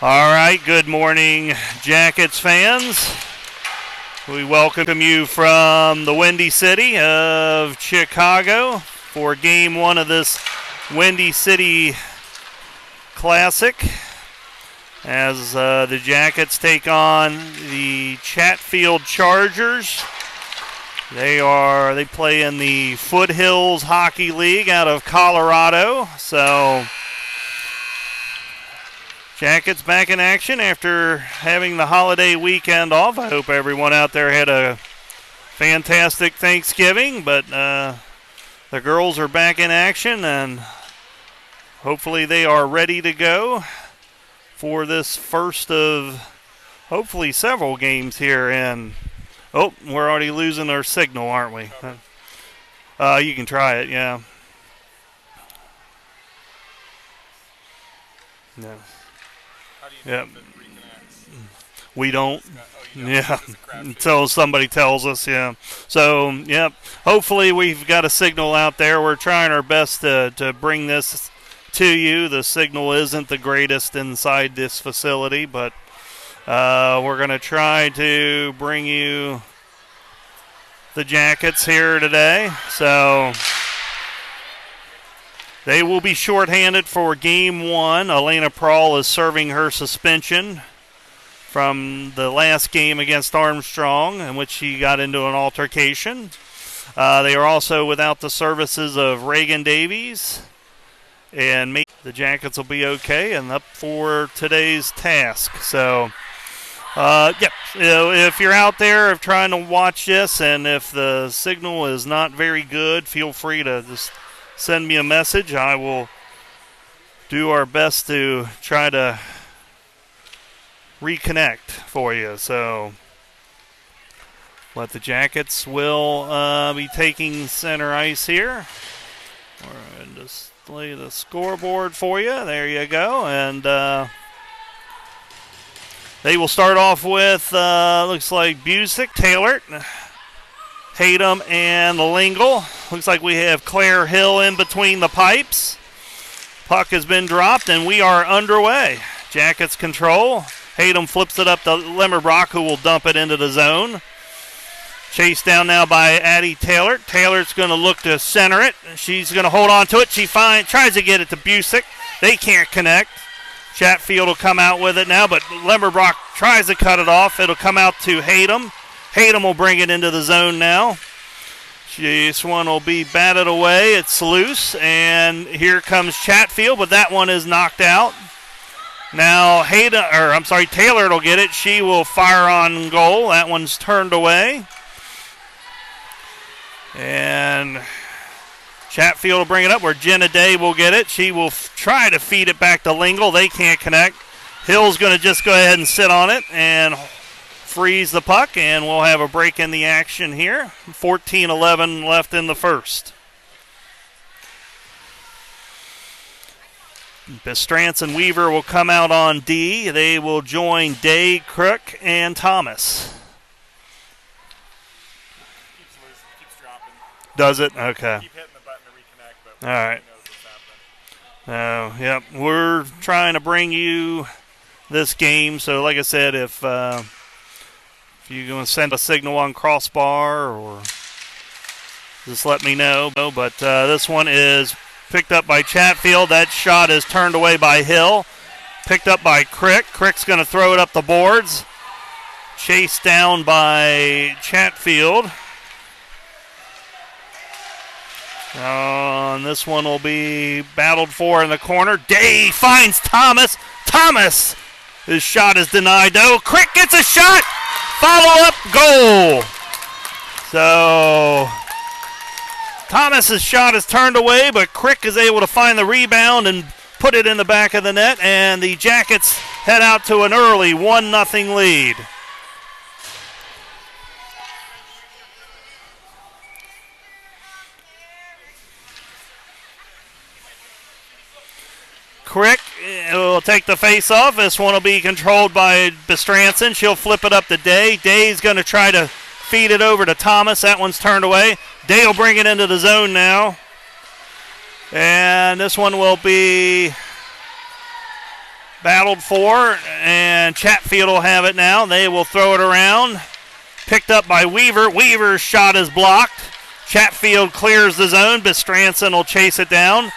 All right, good morning, Jackets fans. We welcome you from the Windy City of Chicago for Game 1 of this Windy City Classic as the Jackets take on the Chatfield Chargers. They play in the Foothills Hockey League out of Colorado, so Jackets back in action after having the holiday weekend off. I hope everyone out there had a fantastic Thanksgiving, but the girls are back in action, and hopefully they are ready to go for this first of hopefully several games here. And oh, we're already losing our signal, aren't we? You can try it, yeah. No. Yep. We don't. Yeah. Until somebody tells us, yeah. So, yep. Hopefully we've got a signal out there. We're trying our best to bring this to you. The signal isn't the greatest inside this facility, but we're going to try to bring you the Jackets here today. So they will be shorthanded for Game 1. Elena Prawl is serving her suspension from the last game against Armstrong, in which she got into an altercation. They are also without the services of Reagan Davies. And maybe the Jackets will be okay and up for today's task. So, if you're out there trying to watch this and if the signal is not very good, feel free to just send me a message. I will do our best to try to reconnect for you. So, but the Jackets will be taking center ice here. We're going to display the scoreboard for you. There you go. And they will start off with, looks like Busick, Taylor, Hayden, and Lingle. Looks like we have Claire Hill in between the pipes. Puck has been dropped, and we are underway. Jackets control. Hayden flips it up to Lemmerbrock, who will dump it into the zone. Chased down now by Addie Taylor. Taylor's going to look to center it. She's going to hold on to it. She tries to get it to Busick. They can't connect. Chatfield will come out with it now, but Lemmerbrock tries to cut it off. It'll come out to Hayden. Hayden will bring it into the zone now. This one will be batted away. It's loose, and here comes Chatfield, but that one is knocked out. Now Taylor will get it. She will fire on goal. That one's turned away. And Chatfield will bring it up where Jenna Day will get it. She will try to feed it back to Lingle. They can't connect. Hill's going to just go ahead and sit on it and freeze the puck, and we'll have a break in the action here. 14-11 left in the first. Bestrance and Weaver will come out on D. They will join Day, Crook, and Thomas. Keeps dropping. Does it? Okay. Keep hitting the button to reconnect, but all right. Knows what's happening. Yep. We're trying to bring you this game. So, like I said, if you're going to send a signal on crossbar or just let me know. But this one is picked up by Chatfield. That shot is turned away by Hill. Picked up by Crick. Crick's going to throw it up the boards. Chased down by Chatfield. And this one will be battled for in the corner. Day finds Thomas. Thomas! His shot is denied, though. Crick gets a shot! Follow-up goal! So Thomas's shot is turned away, but Crick is able to find the rebound and put it in the back of the net, and the Jackets head out to an early 1-0 lead. Crick will take the face off. This one will be controlled by Bestranson. She'll flip it up to Day. Day's going to try to feed it over to Thomas. That one's turned away. Day will bring it into the zone now. And this one will be battled for, and Chatfield will have it now. They will throw it around. Picked up by Weaver. Weaver's shot is blocked. Chatfield clears the zone. Bestranson will chase it down.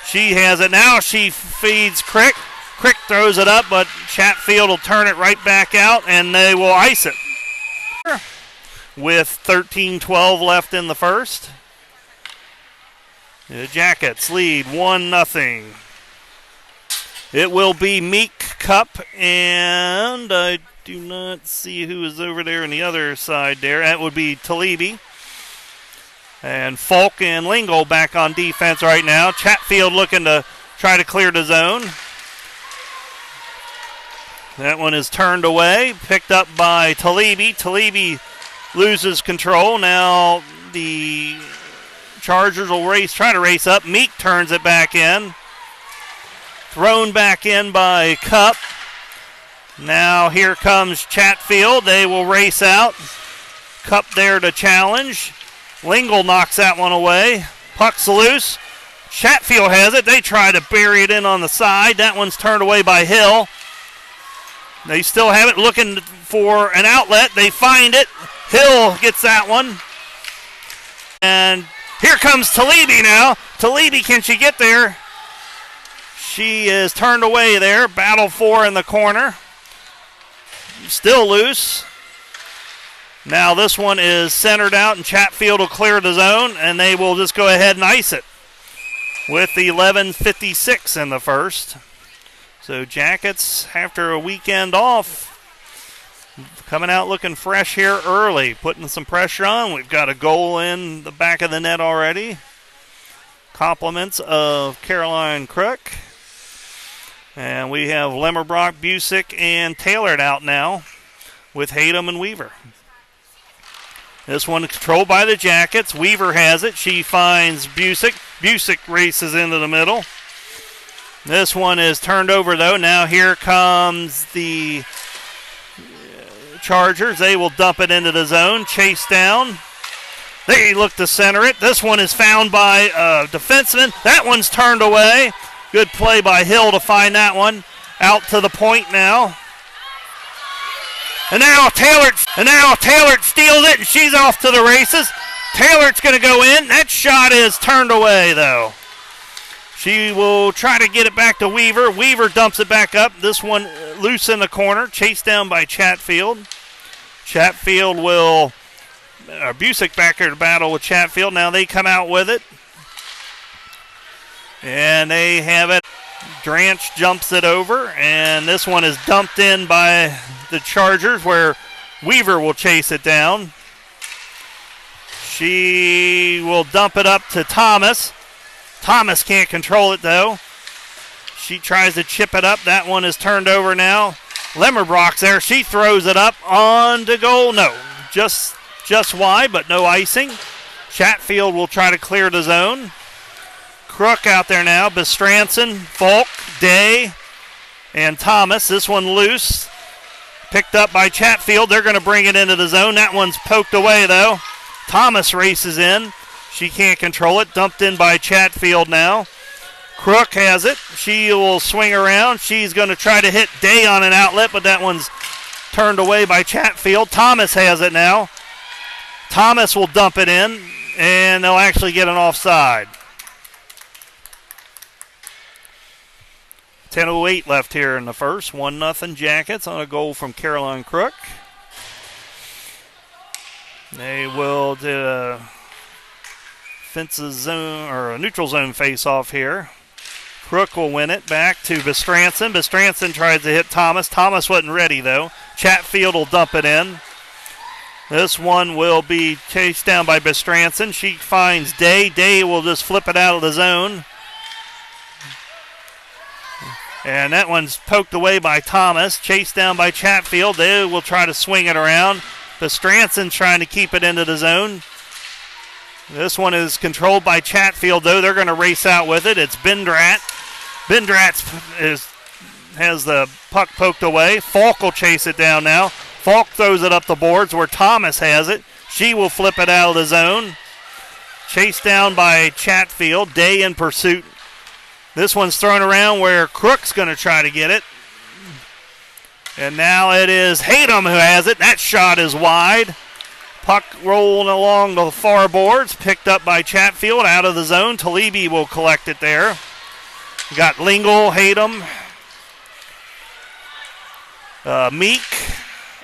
She has it now. She feeds Crick. Crick throws it up, but Chatfield will turn it right back out, and they will ice it. With 13-12 left in the first. The Jackets lead 1-0. It will be Meek Cup, and I do not see who is over there on the other side there. That would be Talibi. And Falk and Lingle back on defense right now. Chatfield looking to try to clear the zone. That one is turned away. Picked up by Talibi. Talibi loses control. Now the Chargers will try to race up. Meek turns it back in. Thrown back in by Cup. Now here comes Chatfield. They will race out. Cup there to challenge. Lingle knocks that one away. Puck's loose. Chatfield has it. They try to bury it in on the side. That one's turned away by Hill. They still have it, looking for an outlet. They find it. Hill gets that one. And here comes Talibi now. Talibi, can she get there? She is turned away there. Battle for in the corner. Still loose. Now this one is centered out, and Chatfield will clear the zone, and they will just go ahead and ice it with 11:56 in the first. So Jackets, after a weekend off, coming out looking fresh here early, putting some pressure on. We've got a goal in the back of the net already. Compliments of Caroline Crook. And we have Lemmerbrock, Busick, and Taylor out now with Hatem and Weaver. This one controlled by the Jackets. Weaver has it. She finds Busick. Busick races into the middle. This one is turned over, though. Now here comes the Chargers. They will dump it into the zone. Chase down. They look to center it. This one is found by a defenseman. That one's turned away. Good play by Hill to find that one. Out to the point now. And now Taylor steals it, and she's off to the races. Taylor's going to go in. That shot is turned away, though. She will try to get it back to Weaver. Weaver dumps it back up. This one loose in the corner, chased down by Chatfield. Chatfield will... Busick back here to battle with Chatfield. Now they come out with it. And they have it. Dranch jumps it over, and this one is dumped in by the Chargers, where Weaver will chase it down. She will dump it up to Thomas. Thomas can't control it, though. She tries to chip it up. That one is turned over now. Lemmerbrock's there. She throws it up on to goal. No, just wide, but no icing. Chatfield will try to clear the zone. Crook out there now. Bestranson, Falk, Day, and Thomas. This one loose. Picked up by Chatfield. They're going to bring it into the zone. That one's poked away, though. Thomas races in. She can't control it. Dumped in by Chatfield now. Crook has it. She will swing around. She's going to try to hit Day on an outlet, but that one's turned away by Chatfield. Thomas has it now. Thomas will dump it in, and they'll actually get an offside. 10:08 left here in the first. 1-0 Jackets on a goal from Caroline Crook. They will do a fences zone or a neutral zone face-off here. Crook will win it back to Bestranson. Bestranson tries to hit Thomas. Thomas wasn't ready, though. Chatfield will dump it in. This one will be chased down by Bestranson. She finds Day. Day will just flip it out of the zone. And that one's poked away by Thomas. Chased down by Chatfield. They will try to swing it around. Bestranson trying to keep it into the zone. This one is controlled by Chatfield, though. They're going to race out with it. It's Bindrat. Bindrat has the puck poked away. Falk will chase it down now. Falk throws it up the boards where Thomas has it. She will flip it out of the zone. Chased down by Chatfield. Day in pursuit. This one's thrown around where Crook's going to try to get it. And now it is Hayden who has it. That shot is wide. Puck rolling along the far boards. Picked up by Chatfield out of the zone. Talibi will collect it there. We got Lingle, Hayden, Meek,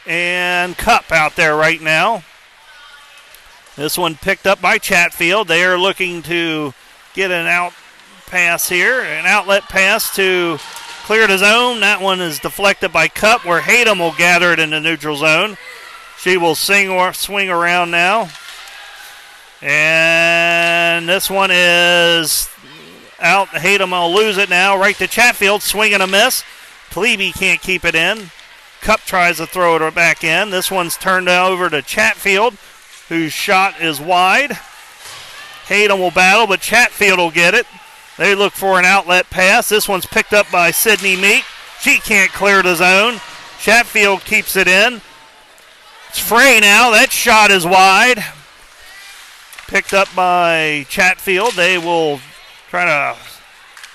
and Cup out there right now. This one picked up by Chatfield. They are looking to get an out pass here. An outlet pass to clear the zone. That one is deflected by Cup, where Hayden will gather it in the neutral zone. She will swing around now. And this one is out. Hayden will lose it now. Right to Chatfield. Swing and a miss. Talibi can't keep it in. Cup tries to throw it back in. This one's turned over to Chatfield, whose shot is wide. Hayden will battle, but Chatfield will get it. They look for an outlet pass. This one's picked up by Sydney Meek. She can't clear the zone. Chatfield keeps it in. It's Frey now. That shot is wide. Picked up by Chatfield. They will try to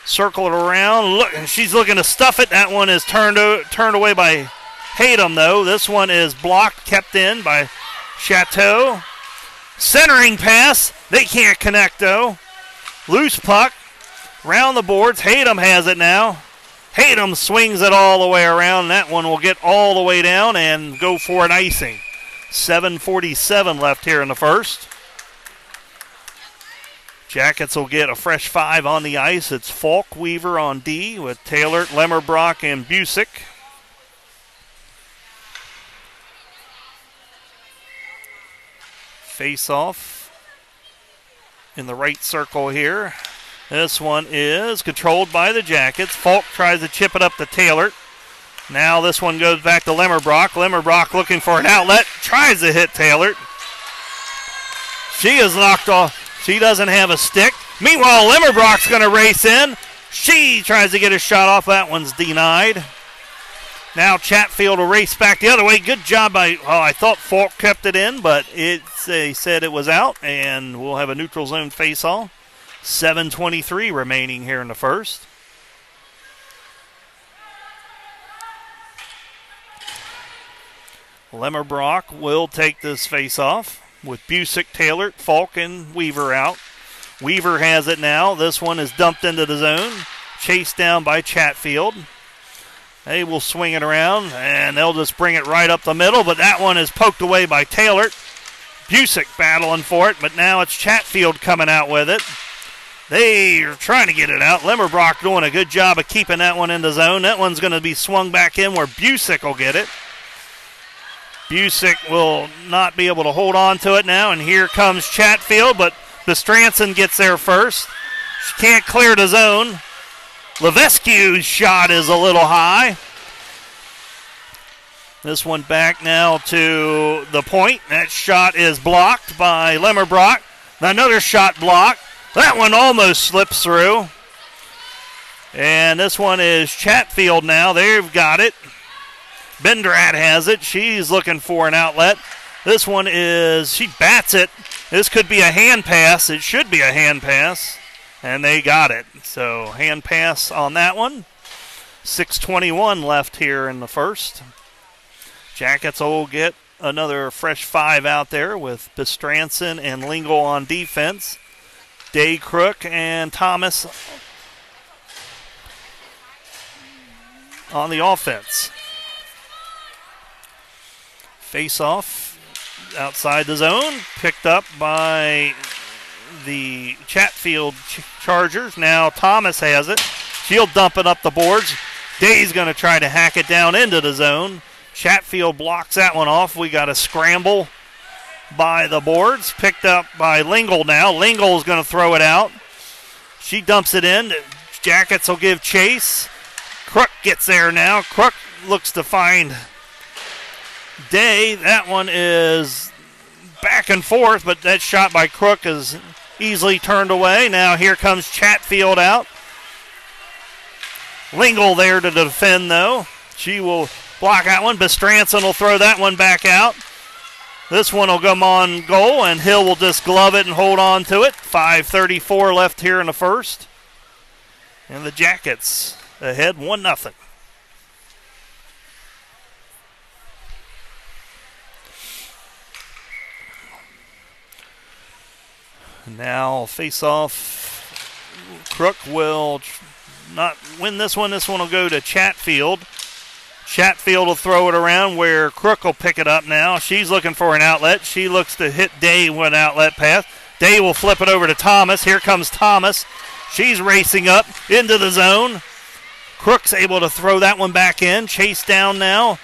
circle it around. Look, she's looking to stuff it. That one is turned away by Hayden, though. This one is blocked, kept in by Chateau. Centering pass. They can't connect, though. Loose puck. Round the boards. Hayden has it now. Hayden swings it all the way around. That one will get all the way down and go for an icing. 7:47 left here in the first. Jackets will get a fresh 5 on the ice. It's Falk, Weaver on D with Taylor, Lemmerbrock, and Busick. Face off in the right circle here. This one is controlled by the Jackets. Falk tries to chip it up to Taylor. Now this one goes back to Lemmerbrock. Lemmerbrock looking for an outlet. Tries to hit Taylor. She is knocked off. She doesn't have a stick. Meanwhile, Lemmerbrock's going to race in. She tries to get a shot off. That one's denied. Now Chatfield will race back the other way. Good job by, I thought Falk kept it in, but they said it was out, and we'll have a neutral zone face-off. 7:23 remaining here in the first. Lemmerbrock will take this face-off with Busick, Taylor, Falk, and Weaver out. Weaver has it now. This one is dumped into the zone. Chased down by Chatfield. They will swing it around, and they'll just bring it right up the middle, but that one is poked away by Taylor. Busick battling for it, but now it's Chatfield coming out with it. They are trying to get it out. Lemmerbrock doing a good job of keeping that one in the zone. That one's going to be swung back in where Busick will get it. Busick will not be able to hold on to it now, and here comes Chatfield, but Bestranson gets there first. She can't clear the zone. Levesque's shot is a little high. This one back now to the point. That shot is blocked by Lemmerbrock. Another shot blocked. That one almost slips through. And this one is Chatfield now. They've got it. Bendrat has it. She's looking for an outlet. This one is, she bats it. This could be a hand pass. It should be a hand pass. And they got it. So hand pass on that one. 6:21 left here in the first. Jackets will get another fresh 5 out there with Bestranson and Lingle on defense. Day Crook and Thomas on the offense. Face off outside the zone. Picked up by the Chatfield Chargers. Now Thomas has it. She'll dump it up the boards. Day's going to try to hack it down into the zone. Chatfield blocks that one off. We got a scramble by the boards. Picked up by Lingle now. Lingle's going to throw it out. She dumps it in. Jackets will give chase. Crook gets there now. Crook looks to find Day. That one is back and forth, but that shot by Crook is easily turned away. Now here comes Chatfield out. Lingle there to defend, though. She will block that one. Bestranson will throw that one back out. This one will come on goal, and Hill will just glove it and hold on to it. 5:34 left here in the first. And the Jackets ahead 1-0. Now face off. Crook will not win this one. This one will go to Chatfield. Chatfield will throw it around where Crook will pick it up now. She's looking for an outlet. She looks to hit Day with an outlet pass. Day will flip it over to Thomas. Here comes Thomas. She's racing up into the zone. Crook's able to throw that one back in. Chase down now.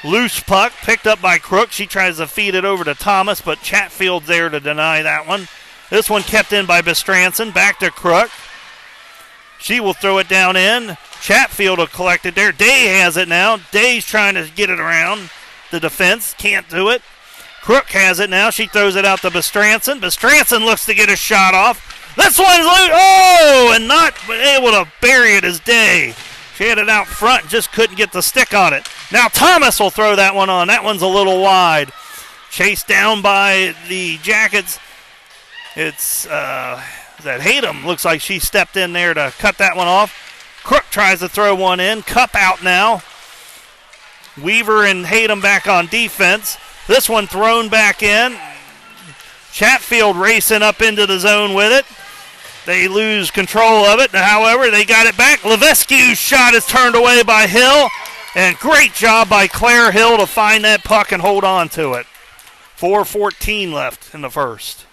Loose puck picked up by Crook. She tries to feed it over to Thomas, but Chatfield's there to deny that one. This one kept in by Bestranson. Back to Crook. She will throw it down in. Chatfield will collect it there. Day has it now. Day's trying to get it around the defense. Can't do it. Crook has it now. She throws it out to Bestranson. Bestranson looks to get a shot off. This one's loose. Oh, and not able to bury it as Day. She had it out front, just couldn't get the stick on it. Now Thomas will throw that one on. That one's a little wide. Chased down by the Jackets. It's that Hayden. Looks like she stepped in there to cut that one off. Crook tries to throw one in. Cup out now. Weaver and Hayden back on defense. This one thrown back in. Chatfield racing up into the zone with it. They lose control of it. However, they got it back. Levesque's shot is turned away by Hill. And great job by Claire Hill to find that puck and hold on to it. 4:14 left in the first.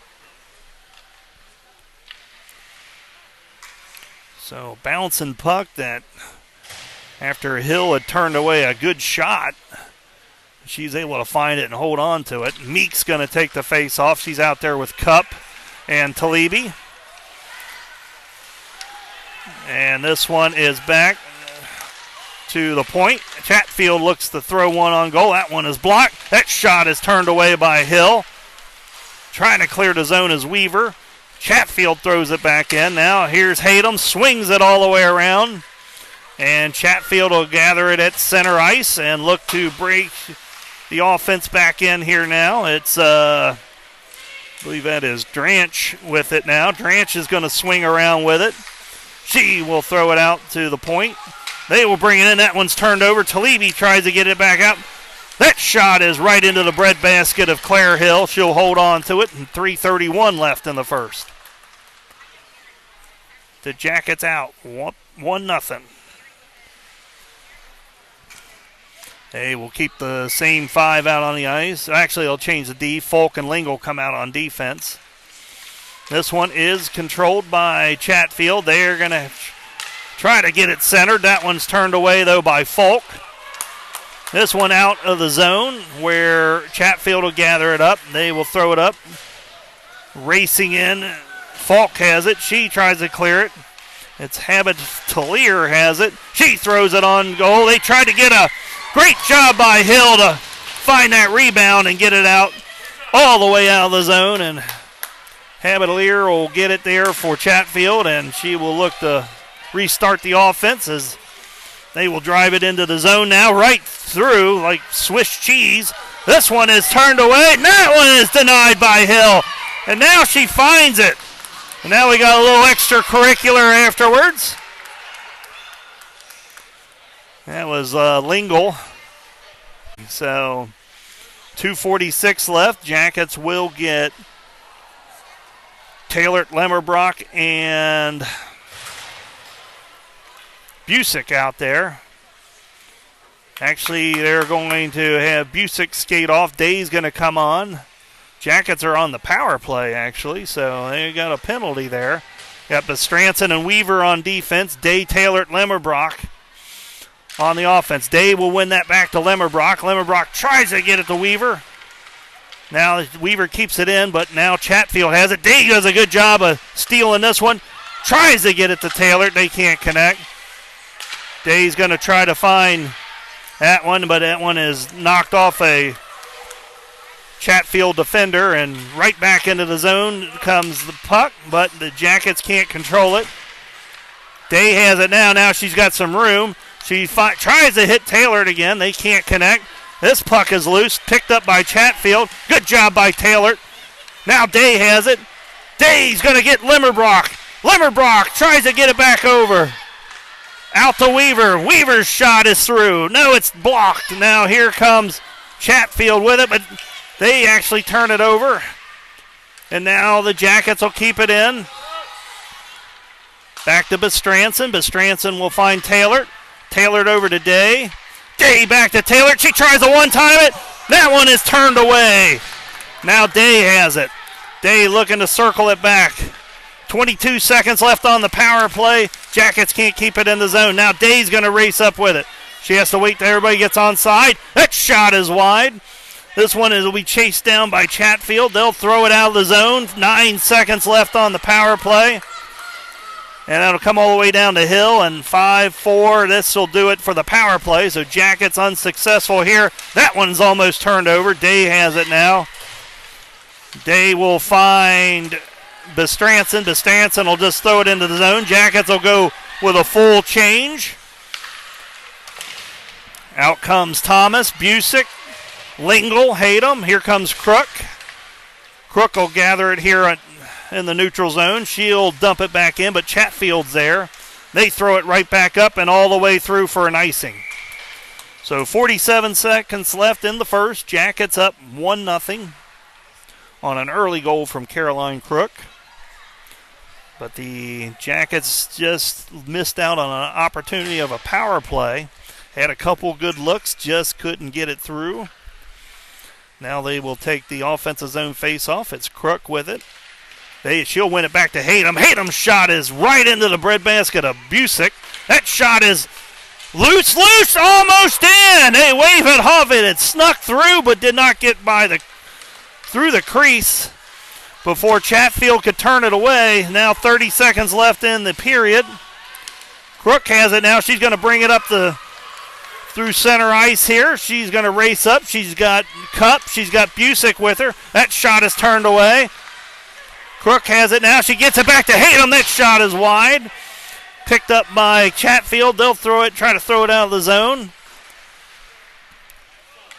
So bouncing puck that after Hill had turned away a good shot, she's able to find it and hold on to it. Meek's going to take the face off. She's out there with Cup and Talibi. And this one is back to the point. Chatfield looks to throw one on goal. That one is blocked. That shot is turned away by Hill. Trying to clear the zone is Weaver. Chatfield throws it back in. Now here's Hayden. Swings it all the way around. And Chatfield will gather it at center ice and look to break the offense back in here now. It's, I believe that is Dranch with it now. Dranch is going to swing around with it. She will throw it out to the point. They will bring it in. That one's turned over. Talibi tries to get it back out. That shot is right into the breadbasket of Claire Hill. She'll hold on to it. And 3:31 left in the first. The Jackets out. 1-0. They will keep the same five out on the ice. Actually, they'll change the D. Folk and Ling will come out on defense. This one is controlled by Chatfield. They're going to try to get it centered. That one's turned away, though, by Folk. This one out of the zone where Chatfield will gather it up. They will throw it up. Racing in. Falk has it. She tries to clear it. It's Habit Talier has it. She throws it on goal. They tried to get a great job by Hill to find that rebound and get it out all the way out of the zone. And Habitalier will get it there for Chatfield, and she will look to restart the offense as they will drive it into the zone now, right through like Swiss cheese. This one is turned away, and that one is denied by Hill. And now she finds it. And now we got a little extracurricular afterwards. That was Lingle. So 2:46 left. Jackets will get Taylor, Lemmerbrock, and Busick out there. Actually, they're going to have Busick skate off. Day's going to come on. Jackets are on the power play, actually, so they got a penalty there. Got Bestranson and Weaver on defense. Day, Taylor, Lemmerbrock on the offense. Day will win that back to Lemmerbrock. Lemmerbrock tries to get it to Weaver. Now Weaver keeps it in, but now Chatfield has it. Day does a good job of stealing this one. Tries to get it to Taylor. They can't connect. Day's going to try to find that one, but that one is knocked off a Chatfield defender, and right back into the zone comes the puck, but the Jackets can't control it. Day has it now. Now she's got some room. She tries to hit Taylor again. They can't connect. This puck is loose, picked up by Chatfield. Good job by Taylor. Now Day has it. Day's going to get Lemmerbrock. Lemmerbrock tries to get it back over. Out to Weaver. Weaver's shot is through. No, it's blocked. Now here comes Chatfield with it, but they actually turn it over. And now the Jackets will keep it in. Back to Bestranson. Bestranson will find Taylor. Taylor over to Day. Day back to Taylor. She tries to one-time it. That one is turned away. Now Day has it. Day looking to circle it back. 22 seconds left on the power play. Jackets can't keep it in the zone. Now Day's going to race up with it. She has to wait till everybody gets onside. That shot is wide. This one will be chased down by Chatfield. They'll throw it out of the zone. 9 seconds left on the power play. And that'll come all the way down to Hill. And 5-4. This will do it for the power play. So Jackets unsuccessful here. That one's almost turned over. Day has it now. Day will find Bestranson. Bestranson will just throw it into the zone. Jackets will go with a full change. Out comes Thomas, Busick, Lingle, Hayden. Here comes Crook. Crook will gather it here in the neutral zone. She'll dump it back in, but Chatfield's there. They throw it right back up and all the way through for an icing. So 47 seconds left in the first. Jackets up 1-0 on an early goal from Caroline Crook. But the Jackets just missed out on an opportunity of a power play. Had a couple good looks, just couldn't get it through. Now they will take the offensive zone face-off. It's Crook with it. She'll win it back to Hayden. Hayden's shot is right into the breadbasket of Busick. That shot is loose, almost in. They wave it off it. It snuck through, but did not get through the crease before Chatfield could turn it away. Now 30 seconds left in the period. Crook has it now. She's going to bring it up through center ice here. She's going to race up. She's got Cup. She's got Busick with her. That shot is turned away. Crook has it now. She gets it back to Hayden. That shot is wide. Picked up by Chatfield. They'll try to throw it out of the zone.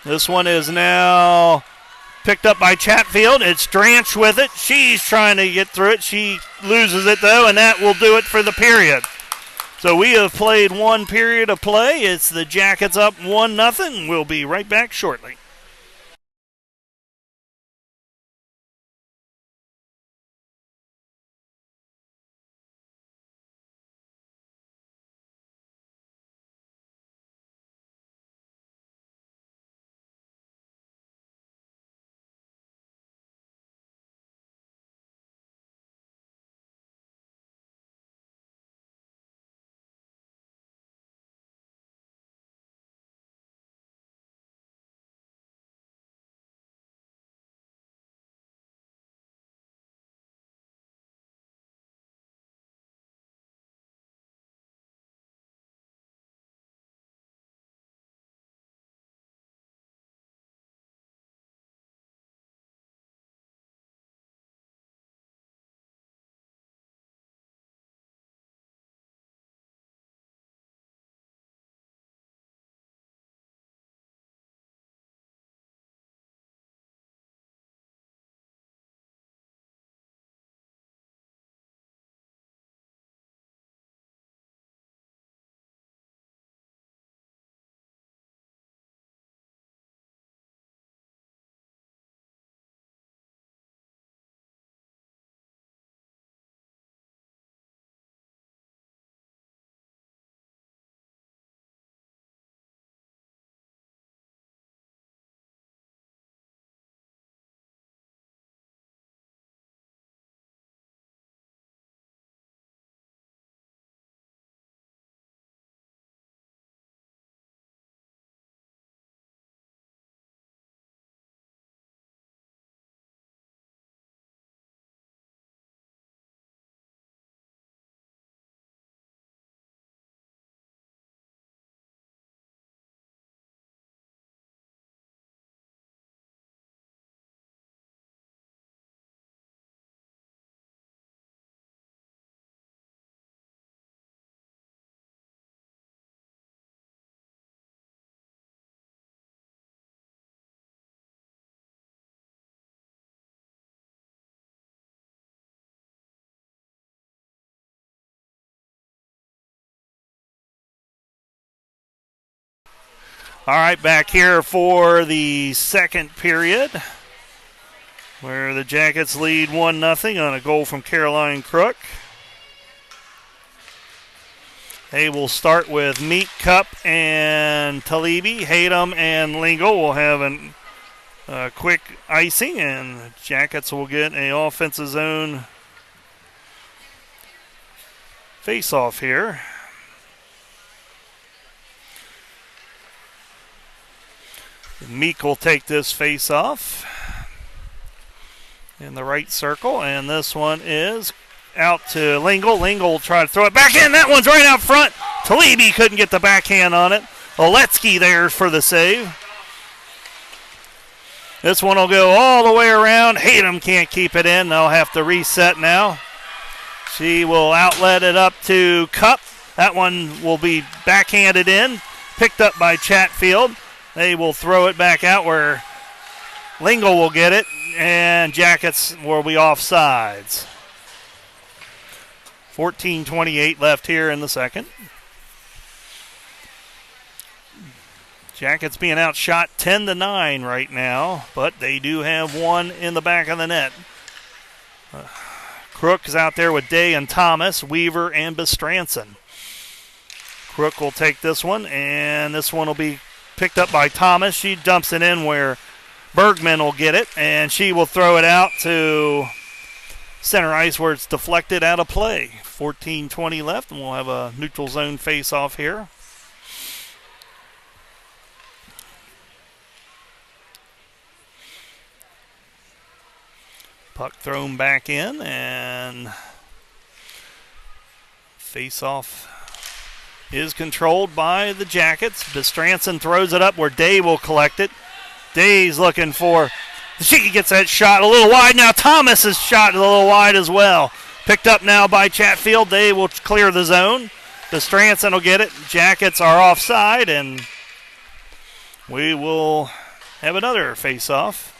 This one is now picked up by Chatfield. It's Dranch with it. She's trying to get through it. She loses it, though, and that will do it for the period. So we have played one period of play. It's the Jackets up 1-0. We'll be right back shortly. All right, back here for the second period. where the Jackets lead 1-0 on a goal from Caroline Crook. They will start with Meat Cup and Talibi. Hatem and Lingle will have a quick icing, and Jackets will get an offensive zone face-off here. Meek will take this face-off in the right circle, and this one is out to Lingle. Lingle will try to throw it back in. That one's right out front. Talibi couldn't get the backhand on it. Oletsky there for the save. This one will go all the way around. Hatem can't keep it in. They'll have to reset now. She will outlet it up to Cup. That one will be backhanded in. Picked up by Chatfield. They will throw it back out where Lingle will get it, and Jackets will be offsides. 14:28 left here in the second. Jackets being outshot 10-9 right now, but they do have one in the back of the net. Crook is out there with Day and Thomas, Weaver and Bestranson. Crook will take this one, and this one will be picked up by Thomas. She dumps it in where Bergman will get it, and she will throw it out to center ice where it's deflected out of play. 14:20 left, and we'll have a neutral zone face-off here. Puck thrown back in, and face-off is controlled by the Jackets. Bestranson throws it up where Day will collect it. Day's looking for, she gets that shot a little wide. Now Thomas is shot a little wide as well. Picked up now by Chatfield. They will clear the zone. Bestranson will get it. Jackets are offside, and we will have another face-off.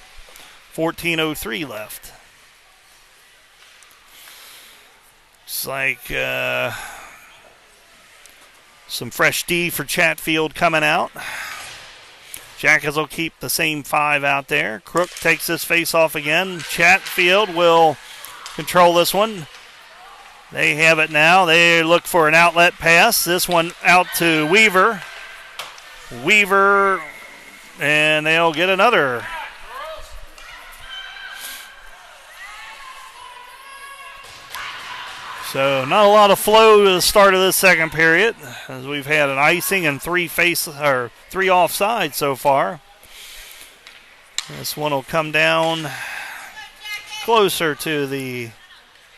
14:03 left. It's like some fresh D for Chatfield coming out. Jackets will keep the same five out there. Crook takes this face-off again. Chatfield will control this one. They have it now. They look for an outlet pass. This one out to Weaver. Weaver, and they'll get another. So not a lot of flow to the start of this second period, as we've had an icing and three offsides so far. This one will come down closer to the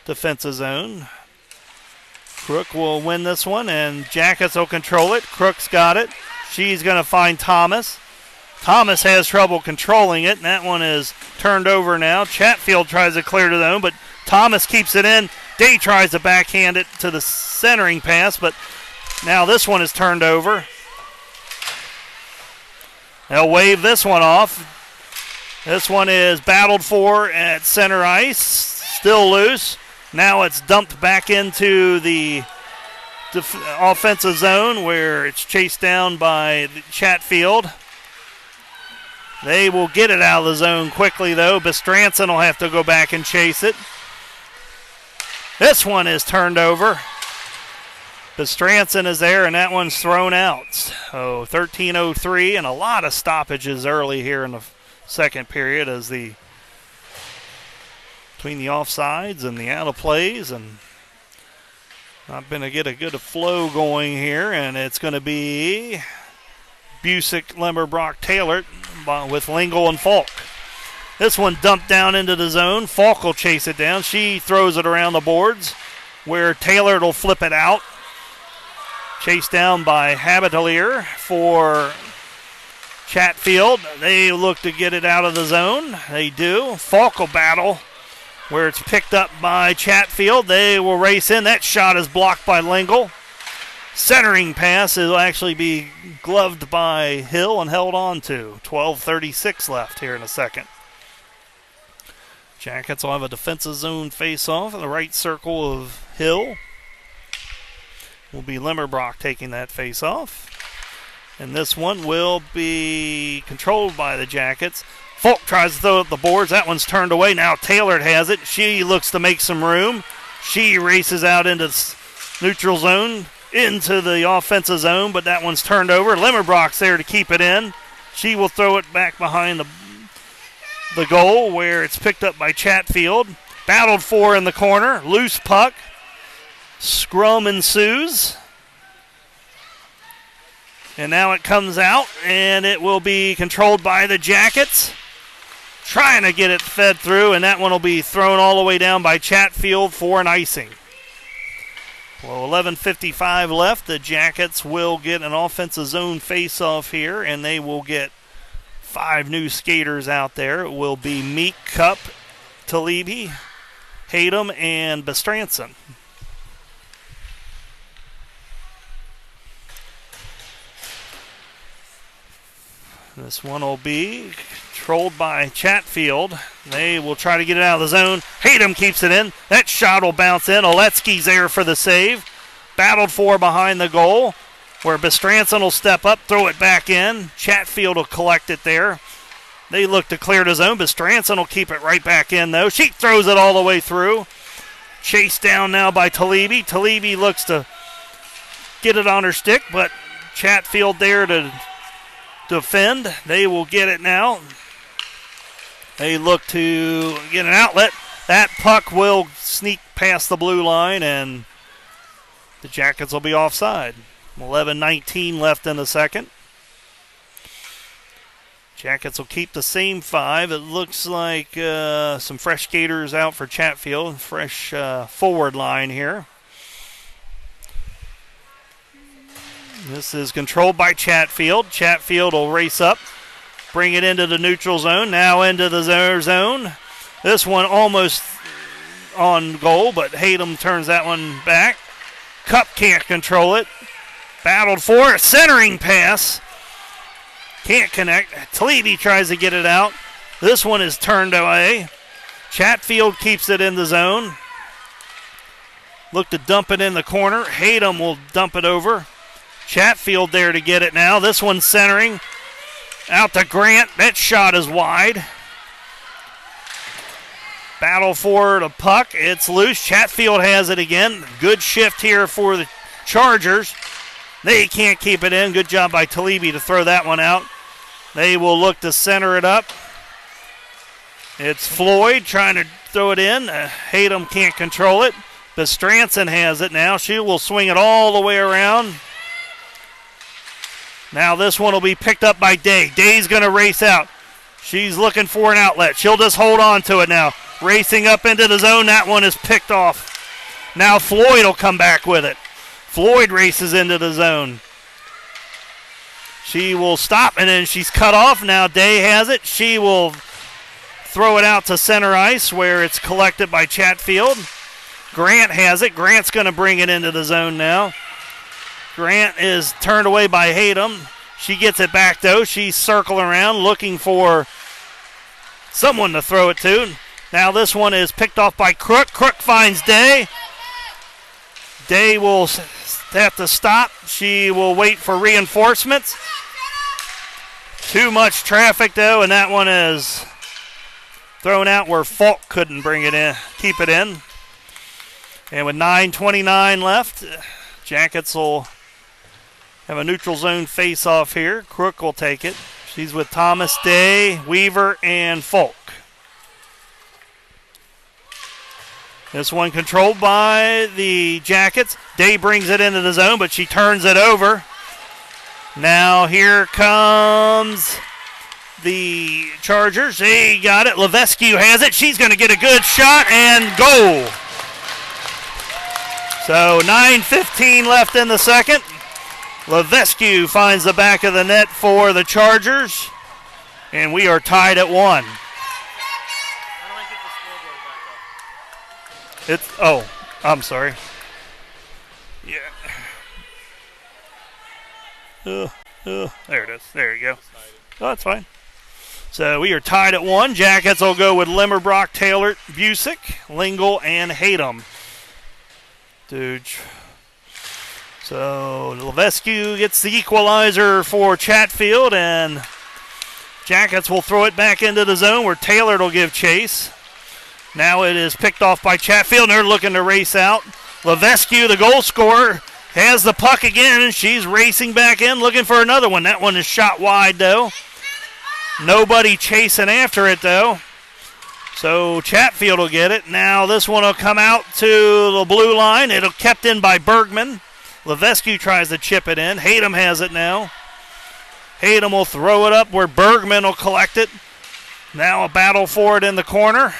defensive zone. Crook will win this one, and Jackets will control it. Crook's got it. She's going to find Thomas. Thomas has trouble controlling it, and that one is turned over now. Chatfield tries to clear to the zone, but Thomas keeps it in. Day tries to backhand it to the centering pass, but now this one is turned over. They'll wave this one off. This one is battled for at center ice. Still loose. Now it's dumped back into the offensive zone where it's chased down by Chatfield. They will get it out of the zone quickly, though. Bestranson will have to go back and chase it. This one is turned over. Bestranson is there, and that one's thrown out. 13:03, and a lot of stoppages early here in the second period as between the offsides and the out of plays, and not going to get a good flow going here, and it's going to be Busick, Lemmerbrock, Taylor with Lingle and Falk. This one dumped down into the zone. Falk will chase it down. She throws it around the boards where Taylor will flip it out. Chased down by Habitalier for Chatfield. They look to get it out of the zone. They do. Falk will battle where it's picked up by Chatfield. They will race in. That shot is blocked by Lingle. Centering pass will actually be gloved by Hill and held on to. 12:36 left here in a second. Jackets will have a defensive zone face-off in the right circle of Hill. Will be Lemmerbrock taking that face-off. And this one will be controlled by the Jackets. Folk tries to throw up the boards. That one's turned away. Now Taylor has it. She looks to make some room. She races out into neutral zone, into the offensive zone, but that one's turned over. Limmerbrock's there to keep it in. She will throw it back behind the goal where it's picked up by Chatfield. Battled for in the corner. Loose puck. Scrum ensues. And now it comes out, and it will be controlled by the Jackets. Trying to get it fed through, and that one will be thrown all the way down by Chatfield for an icing. Well, 11:55 left. The Jackets will get an offensive zone face-off here, and they will get 5 new skaters out there. It will be Meek, Cup, Talibi, Hayden, and Bestranson. This one will be controlled by Chatfield. They will try to get it out of the zone. Hayden keeps it in. That shot will bounce in. Oletsky's there for the save. Battled for behind the goal, where Bestranson will step up, throw it back in. Chatfield will collect it there. They look to clear the zone. Bestranson will keep it right back in, though. She throws it all the way through. Chased down now by Talibi. Talibi looks to get it on her stick, but Chatfield there to defend. They will get it now. They look to get an outlet. That puck will sneak past the blue line, and the Jackets will be offside. 11:19 left in the second. Jackets will keep the same 5. It looks like some fresh skaters out for Chatfield. Fresh forward line here. This is controlled by Chatfield. Chatfield will race up, bring it into the neutral zone, now into the zone. This one almost on goal, but Hayden turns that one back. Cup can't control it. Battled for a centering pass. Can't connect. Talibi tries to get it out. This one is turned away. Chatfield keeps it in the zone. Look to dump it in the corner. Hayden will dump it over. Chatfield there to get it now. This one's centering. Out to Grant. That shot is wide. Battle for the puck. It's loose. Chatfield has it again. Good shift here for the Chargers. They can't keep it in. Good job by Talibi to throw that one out. They will look to center it up. It's Floyd trying to throw it in. Hayden can't control it. Bestranson has it now. She will swing it all the way around. Now this one will be picked up by Day. Day's going to race out. She's looking for an outlet. She'll just hold on to it now. Racing up into the zone. That one is picked off. Now Floyd will come back with it. Floyd races into the zone. She will stop, and then she's cut off. Now Day has it. She will throw it out to center ice where it's collected by Chatfield. Grant has it. Grant's going to bring it into the zone now. Grant is turned away by Hayden. She gets it back, though. She's circling around looking for someone to throw it to. Now this one is picked off by Crook. Crook finds Day. Day will have to stop. She will wait for reinforcements. Too much traffic, though, and that one is thrown out where Falk couldn't bring it in, keep it in. And with 9:29 left, Jackets will have a neutral zone face-off here. Crook will take it. She's with Thomas, Day, Weaver, and Falk. This one controlled by the Jackets. Day brings it into the zone, but she turns it over. Now here comes the Chargers. They got it. Levesque has it. She's going to get a good shot and goal. So 9:15 left in the second. Levesque finds the back of the net for the Chargers, and we are tied at 1. I'm sorry. Yeah. There it is. There you go. Oh, that's fine. So we are tied at 1. Jackets will go with Limmerbrock, Taylor, Busick, Lingle, and Hayden. So Levesque gets the equalizer for Chatfield, and Jackets will throw it back into the zone where Taylor will give chase. Now it is picked off by Chatfield, and they're looking to race out. Levesque, the goal scorer, has the puck again, and she's racing back in looking for another one. That one is shot wide, though. Nobody chasing after it, though. So Chatfield will get it. Now this one will come out to the blue line. It'll kept in by Bergman. Levesque tries to chip it in. Hayden has it now. Hayden will throw it up where Bergman will collect it. Now a battle for it in the corner.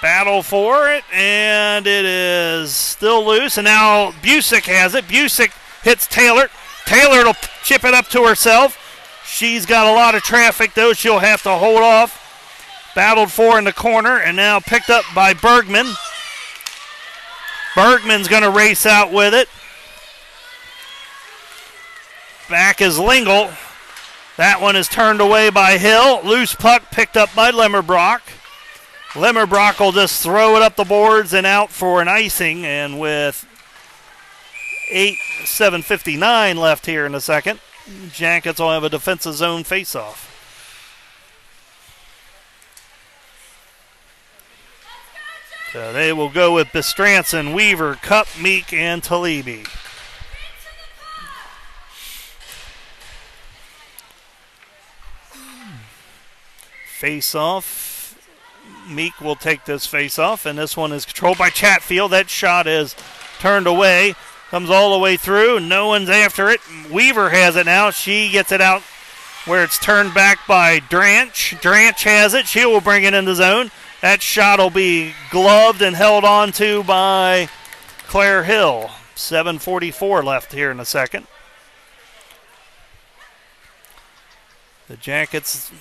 Battle for it, and it is still loose. And now Busick has it. Busick hits Taylor. Taylor will chip it up to herself. She's got a lot of traffic, though. She'll have to hold off. Battled for in the corner, and now picked up by Bergman. Bergman's going to race out with it. Back is Lingle. That one is turned away by Hill. Loose puck picked up by Limmerbrock. Limmerbrock will just throw it up the boards and out for an icing, and with 7:59 left here in the second, Jackets will have a defensive zone faceoff. So they will go with Bestranson, Weaver, Cup, Meek, and Talibi. Face-off. Meek will take this face-off, and this one is controlled by Chatfield. That shot is turned away. Comes all the way through. No one's after it. Weaver has it now. She gets it out where it's turned back by Dranch. Dranch has it. She will bring it in the zone. That shot will be gloved and held on to by Claire Hill. 7:44 left here in the second. The Jackets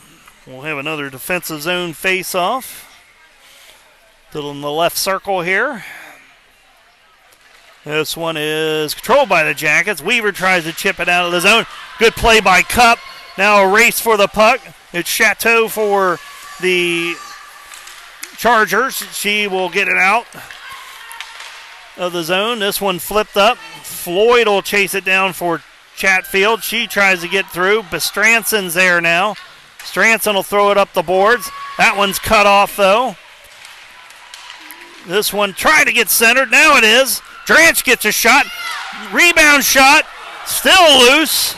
will have another defensive zone face-off. Still in the left circle here. This one is controlled by the Jackets. Weaver tries to chip it out of the zone. Good play by Cup. Now a race for the puck. It's Chateau for the Chargers. She will get it out of the zone. This one flipped up. Floyd will chase it down for Chatfield. She tries to get through. Bestranson's there now. Stranson will throw it up the boards. That one's cut off, though. This one tried to get centered. Now it is. Dranch gets a shot. Rebound shot. Still loose.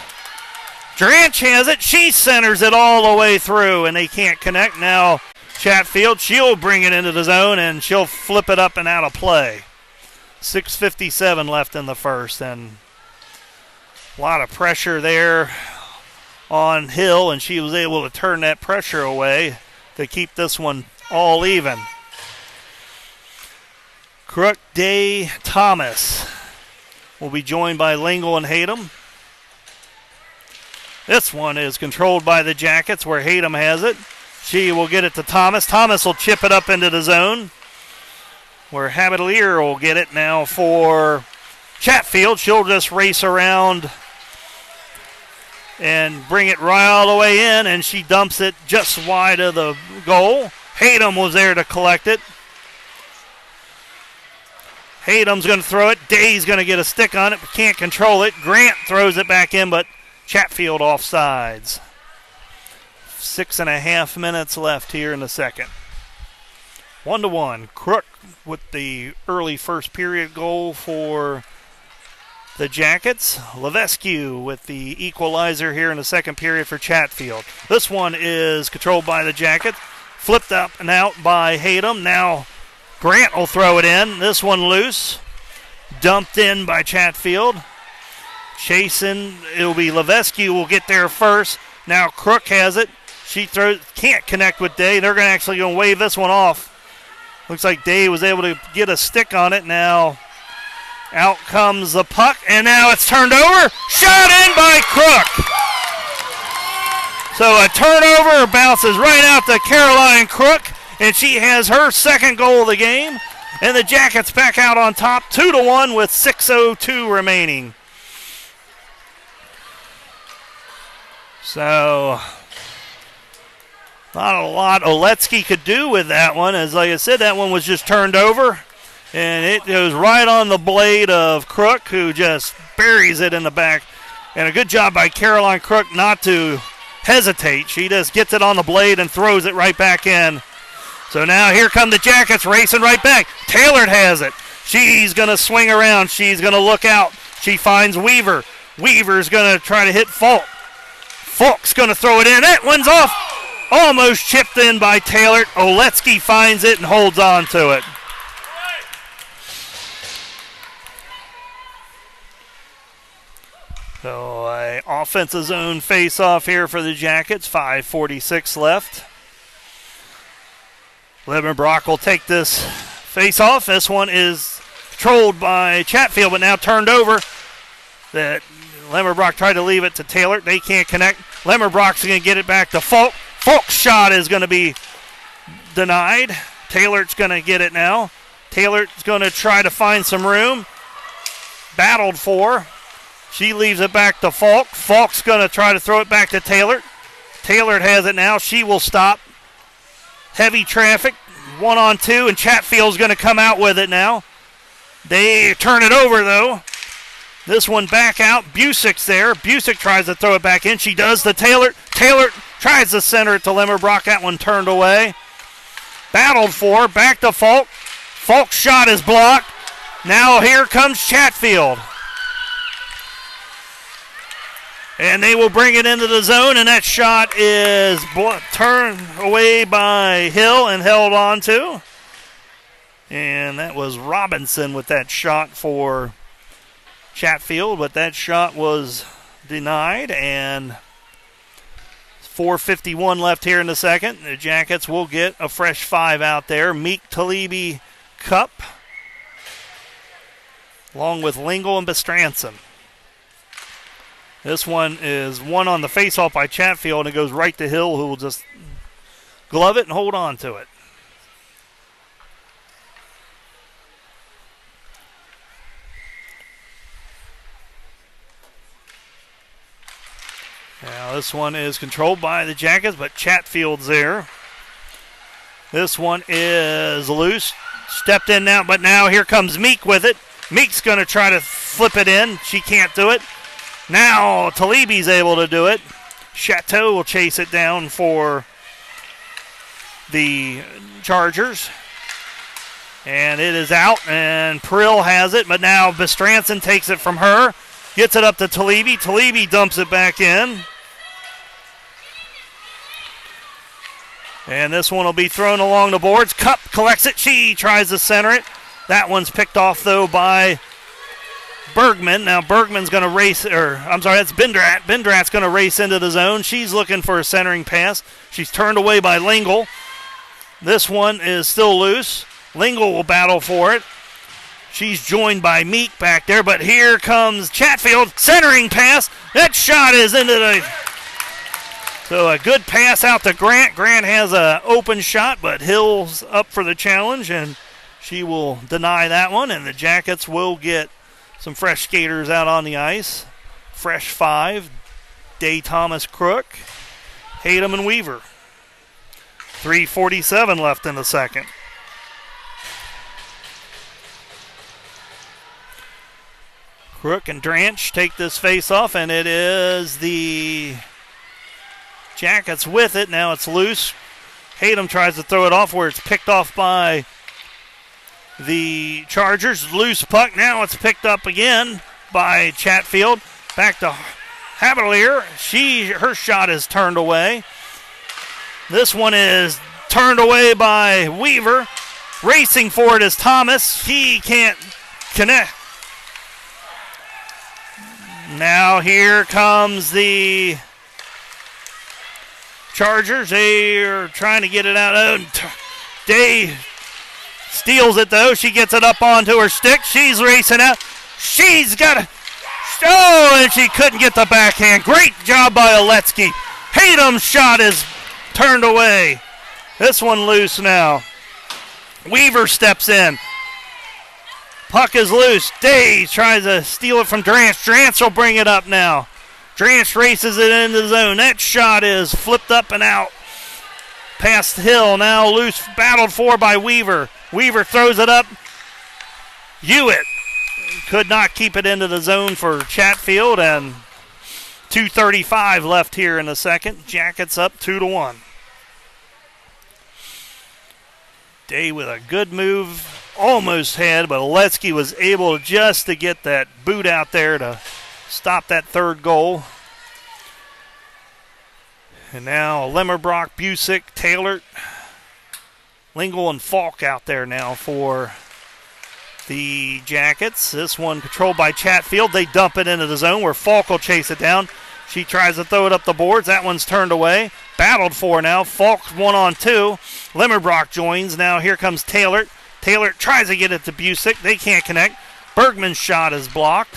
Dranch has it. She centers it all the way through, and they can't connect. Now Chatfield, she'll bring it into the zone, and she'll flip it up and out of play. 6:57 left in the first, and a lot of pressure there on Hill, and she was able to turn that pressure away to keep this one all even. Crook, Day, Thomas will be joined by Lingle and Hayden. This one is controlled by the Jackets where Hayden has it. She will get it to Thomas. Thomas will chip it up into the zone where Habitalier will get it now for Chatfield. She'll just race around and bring it right all the way in, and she dumps it just wide of the goal. Hayden was there to collect it. Hayden's going to throw it. Day's going to get a stick on it, but can't control it. Grant throws it back in, but Chatfield offsides. 6.5 minutes left here in the second. 1-1. Crook with the early first period goal for the Jackets. Levesque with the equalizer here in the second period for Chatfield. This one is controlled by the Jackets. Flipped up and out by Hayden. Now Grant will throw it in. This one loose. Dumped in by Chatfield. Chasing, it'll be Levesque will get there first. Now Crook has it. She throws, can't connect with Day. They're going to actually going to wave this one off. Looks like Day was able to get a stick on it. Now out comes the puck, and now it's turned over. Shot in by Crook. So a turnover bounces right out to Caroline Crook, and she has her second goal of the game. And the Jackets back out on top 2-1 with 6:02 remaining. So not a lot Oletsky could do with that one. As like I said, that one was just turned over. And it goes right on the blade of Crook, who just buries it in the back. And a good job by Caroline Crook not to hesitate. She just gets it on the blade and throws it right back in. So now here come the Jackets racing right back. Taylor has it. She's going to swing around. She's going to look out. She finds Weaver. Weaver's going to try to hit Falk. Falk's going to throw it in. That one's off. Almost chipped in by Taylor. Oletsky finds it and holds on to it. So a offensive zone face-off here for the Jackets. 5:46 left. Levenbrock will take this face-off. This one is controlled by Chatfield, but now turned over. That Levenbrock tried to leave it to Taylor. They can't connect. Levenbrock's going to get it back to Falk. Falk's shot is going to be denied. Taylor's going to get it now. Taylor's going to try to find some room. Battled for. She leaves it back to Falk. Falk's going to try to throw it back to Taylor. Taylor has it now. She will stop. Heavy traffic. 1-on-2, and Chatfield's going to come out with it now. They turn it over, though. This one back out. Busick's there. Busick tries to throw it back in. She does to Taylor. Taylor tries to center it to Levenbrock. That one turned away. Battled for. Back to Falk. Falk's shot is blocked. Now here comes Chatfield. And they will bring it into the zone, and that shot is turned away by Hill and held on to. And that was Robinson with that shot for Chatfield, but that shot was denied, and 4:51 left here in the second. The Jackets will get a fresh 5 out there. Meek, Talibi, Cup, along with Lingle and Bestranson. This one is one on the face-off by Chatfield, and it goes right to Hill, who will just glove it and hold on to it. Now this one is controlled by the Jackets, but Chatfield's there. This one is loose. Stepped in now, but now here comes Meek with it. Meek's going to try to flip it in. She can't do it. Now Talibi's able to do it. Chateau will chase it down for the Chargers. And it is out, and Prill has it, but now Bestranson takes it from her. Gets it up to Talibi. Talibi dumps it back in. And this one will be thrown along the boards. Cup collects it. She tries to center it. That one's picked off, though, by Bergman. Now Bergman's going to race, that's Bindrat. Bindrat's going to race into the zone. She's looking for a centering pass. She's turned away by Lingle. This one is still loose. Lingle will battle for it. She's joined by Meek back there, but here comes Chatfield. Centering pass. That shot is into the... So a good pass out to Grant. Grant has an open shot, but Hill's up for the challenge, and she will deny that one, and the Jackets will get some fresh skaters out on the ice. Fresh 5. Day Thomas Crook, Hayden and Weaver. 3:47 left in the second. Crook and Dranch take this face off, and it is the Jackets with it. Now it's loose. Hayden tries to throw it off where it's picked off by the Chargers. Loose puck. Now it's picked up again by Chatfield. Back to Havalier. Her shot is turned away. This one is turned away by Weaver. Racing for it is Thomas. He can't connect. Now here comes the Chargers. They are trying to get it out. Day steals it, though. She gets it up onto her stick. She's racing out. She's got it. Oh, and she couldn't get the backhand. Great job by Oletsky. Hayden's shot is turned away. This one loose now. Weaver steps in. Puck is loose. Day tries to steal it from Dranch. Dranch will bring it up now. Dranch races it into the zone. That shot is flipped up and out. Past Hill. Now loose. Battled for by Weaver. Weaver throws it up. Hewitt could not keep it into the zone for Chatfield. And 2:35 left here in the second. Jackets up 2-1. Day with a good move. Almost had, but Oletsky was able just to get that boot out there to stop that third goal. And now Limmerbrock, Busick, Taylor, Lingle, and Falk out there now for the Jackets. This one controlled by Chatfield. They dump it into the zone where Falk will chase it down. She tries to throw it up the boards. That one's turned away. Battled for now. Falk's 1-on-2. Limmerbrock joins. Now here comes Taylor. Taylor tries to get it to Busick. They can't connect. Bergman's shot is blocked.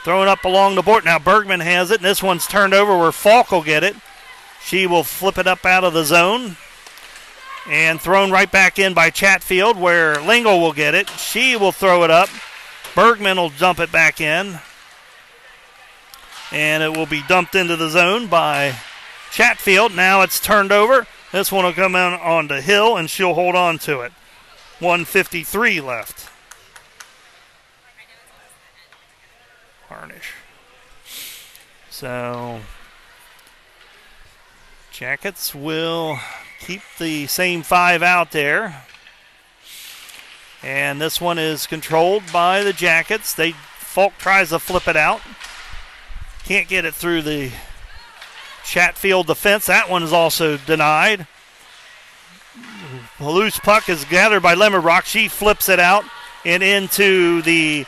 Throwing up along the board. Now Bergman has it, and this one's turned over where Falk will get it. She will flip it up out of the zone. And thrown right back in by Chatfield where Lingle will get it. She will throw it up. Bergman will dump it back in. And it will be dumped into the zone by Chatfield. Now it's turned over. This one will come in onto Hill, and she'll hold on to it. 1:53 left. Harnish. So Jackets will keep the same 5 out there. And this one is controlled by the Jackets. Falk tries to flip it out. Can't get it through the Chatfield defense. That one is also denied. The loose puck is gathered by Limmerbrock. She flips it out and into the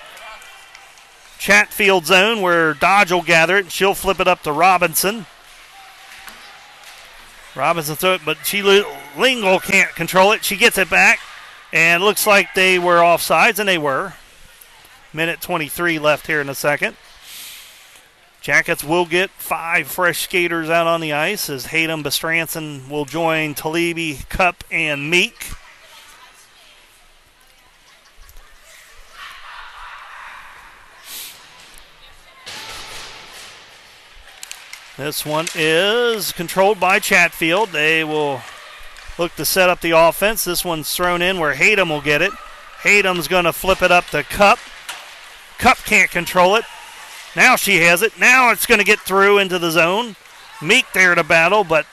Chatfield zone where Dodge will gather it. She'll flip it up to Robinson. Robinson throw it, but Lingle can't control it. She gets it back, and it looks like they were offsides, and they were. Minute 23 left here in the second. Jackets will get 5 fresh skaters out on the ice as Hayden Bestranson will join Talibi, Cup, and Meek. This one is controlled by Chatfield. They will look to set up the offense. This one's thrown in where Hayden will get it. Hayden's going to flip it up to Cup. Cup can't control it. Now she has it. Now it's going to get through into the zone. Meek there to battle, but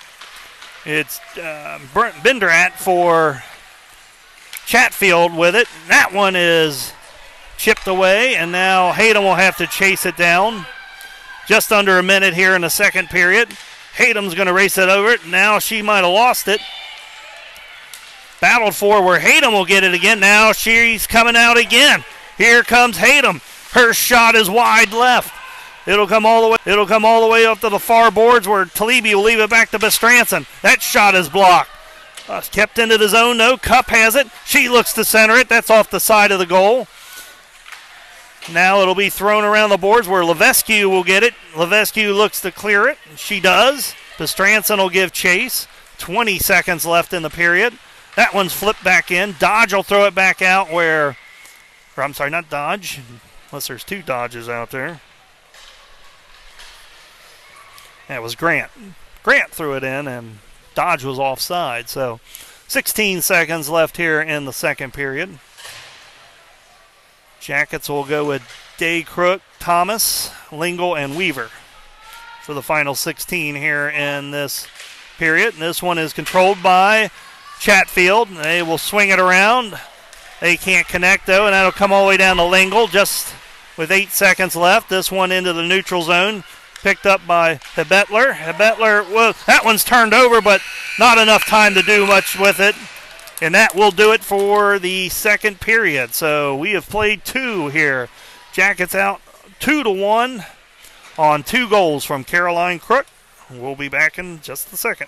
it's Bendrat for Chatfield with it. That one is chipped away, and now Hayden will have to chase it down. Just under a minute here in the second period. Hayden's going to race it over it. Now she might have lost it. Battled for where Hayden will get it again. Now she's coming out again. Here comes Hayden. Her shot is wide left. It'll come all the way up to the far boards where Talibi will leave it back to Bestranson. That shot is blocked. Kept into the zone. No, Cup has it. She looks to center it. That's off the side of the goal. Now it'll be thrown around the boards where Levesque will get it. Levesque looks to clear it. She does. Bestranson will give chase. 20 seconds left in the period. That one's flipped back in. Dodge will throw it back out where, or I'm sorry, not Dodge, unless there's 2 Dodges out there. That was Grant. Grant threw it in, and Dodge was offside. So 16 seconds left here in the second period. Jackets will go with Day, Crook, Thomas, Lingle, and Weaver for the final 16 here in this period. And this one is controlled by Chatfield. They will swing it around. They can't connect, though, and that'll come all the way down to Lingle just with 8 seconds left. This one into the neutral zone. Picked up by Hebetler. Hebetler, well, that one's turned over, but not enough time to do much with it. And that will do it for the second period. So we have played 2 here. Jackets out 2-1 on 2 goals from Caroline Crook. We'll be back in just a second.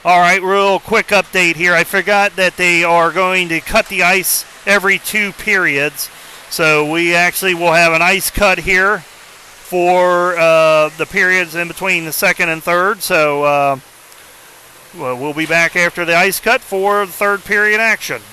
All right, real quick update here. I forgot that they are going to cut the ice every 2 periods. So we actually will have an ice cut here for the periods in between the second and third. So we'll be back after the ice cut for the third period action.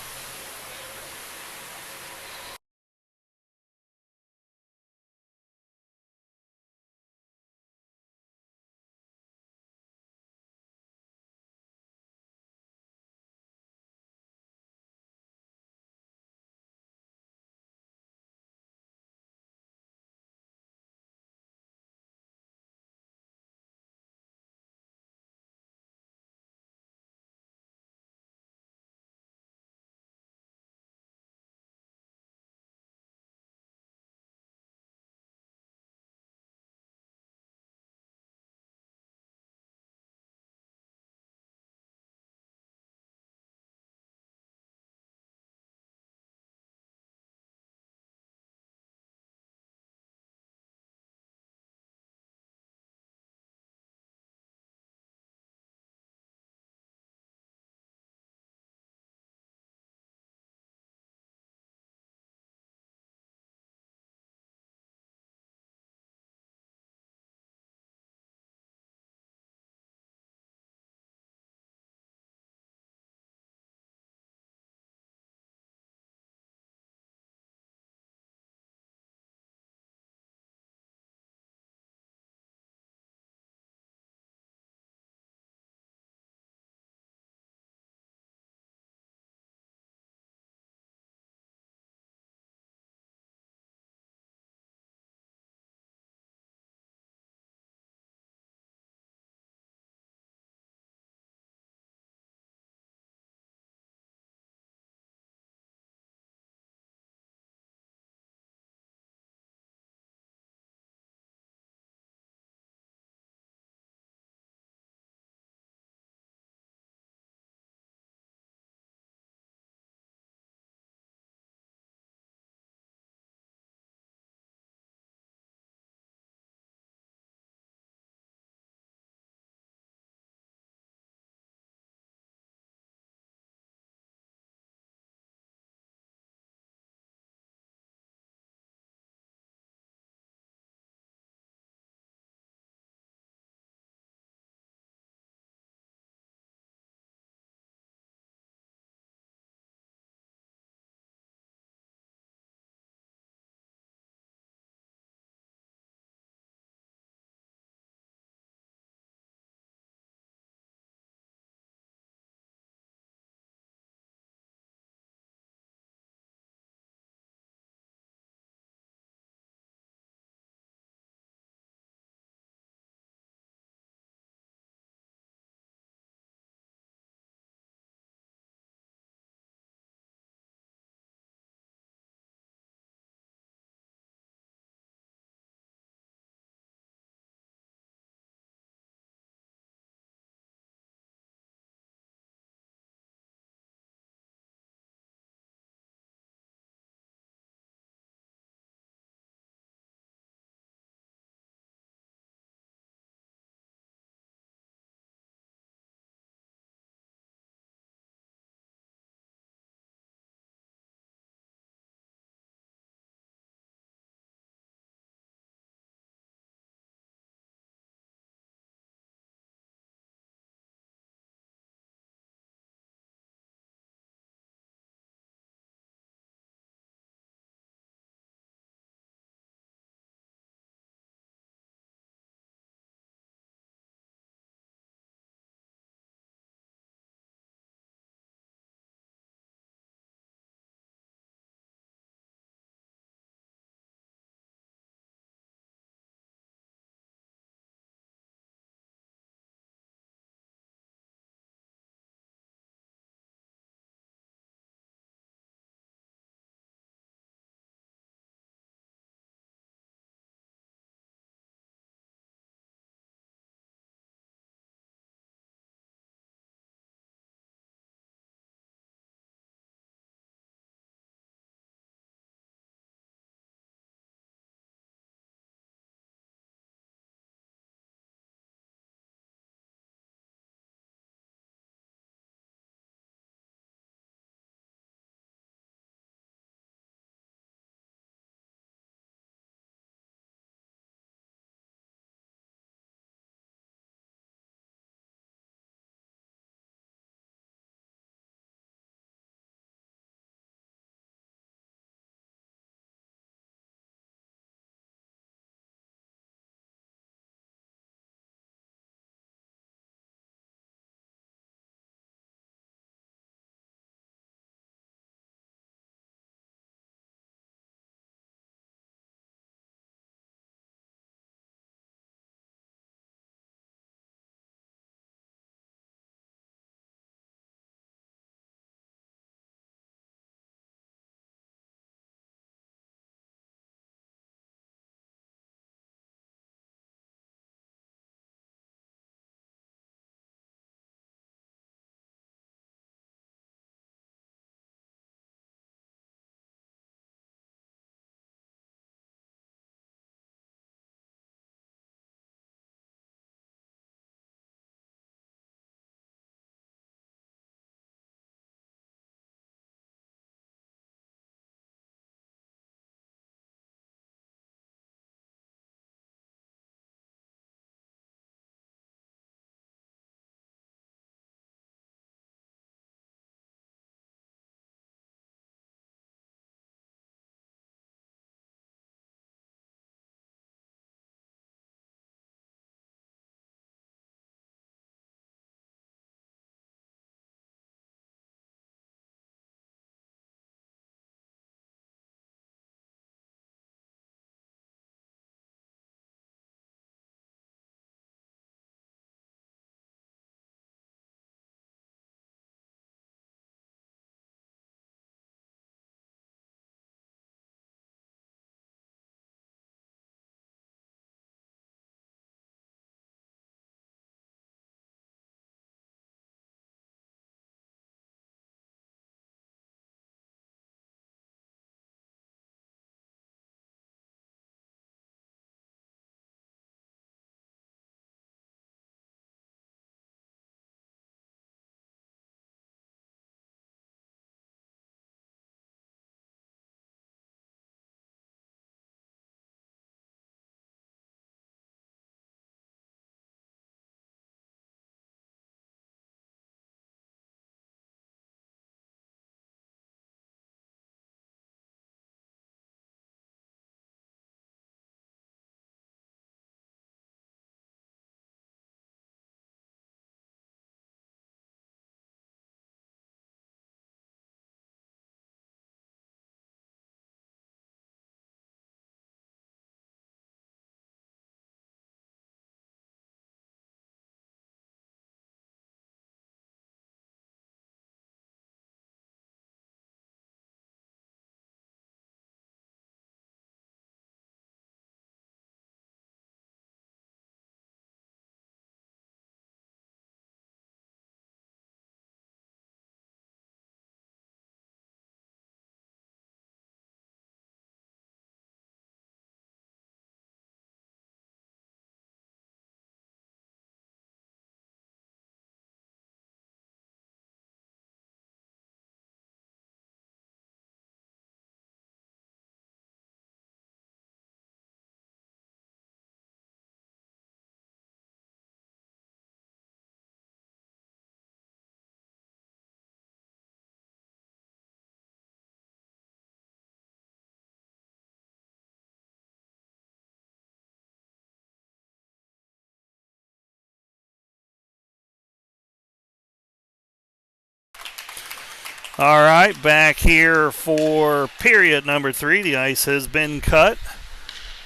All right, back here for period number 3. The ice has been cut.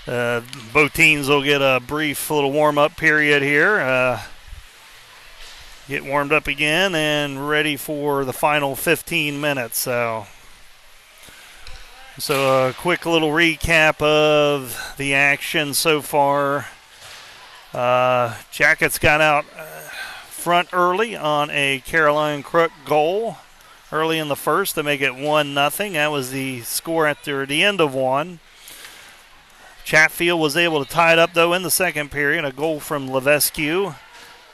Both teams will get a brief little warm-up period here. Get warmed up again and ready for the final 15 minutes. So a quick little recap of the action so far. Jackets got out front early on a Caroline Crook goal early in the first to make it 1-0. That was the score after the end of one. Chatfield was able to tie it up, though, in the second period. A goal from Levesque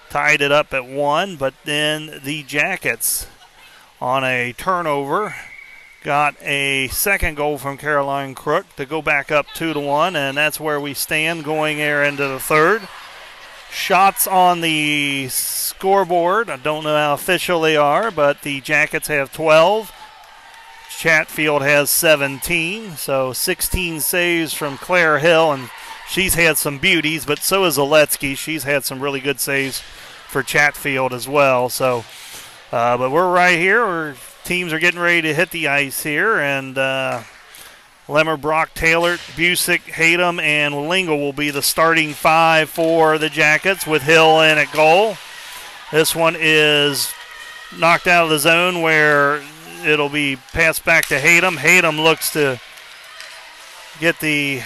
tied it up at 1, but then the Jackets, on a turnover, got a second goal from Caroline Crook to go back up 2-1, and that's where we stand going here into the third. Shots on the scoreboard, I don't know how official they are, but the Jackets have 12. Chatfield has 17, so 16 saves from Claire Hill, and she's had some beauties, but so has Oletsky. She's had some really good saves for Chatfield as well. So, but we're right here. Teams are getting ready to hit the ice here, and Lemmer, Brock, Taylor, Busick, Hatem, and Lingle will be the starting 5 for the Jackets with Hill in at goal. This one is knocked out of the zone where it'll be passed back to Hatem. Hatem looks to get the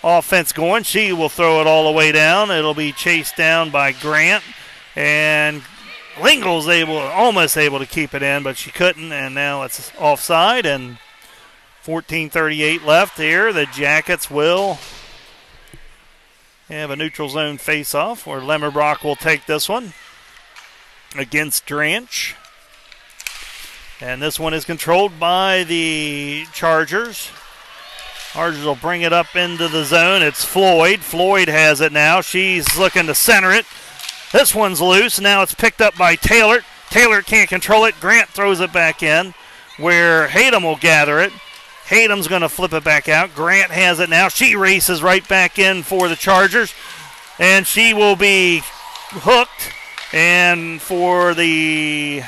offense going. She will throw it all the way down. It'll be chased down by Grant, and Lingle's almost able to keep it in, but she couldn't, and now it's offside, and 14:38 left here. The Jackets will have a neutral zone face-off where Lemmerbrock will take this one against Dranch. And this one is controlled by the Chargers. Chargers will bring it up into the zone. It's Floyd. Floyd has it now. She's looking to center it. This one's loose. Now it's picked up by Taylor. Taylor can't control it. Grant throws it back in where Hatem will gather it. Hatem's going to flip it back out. Grant has it now. She races right back in for the Chargers, and she will be hooked. And for the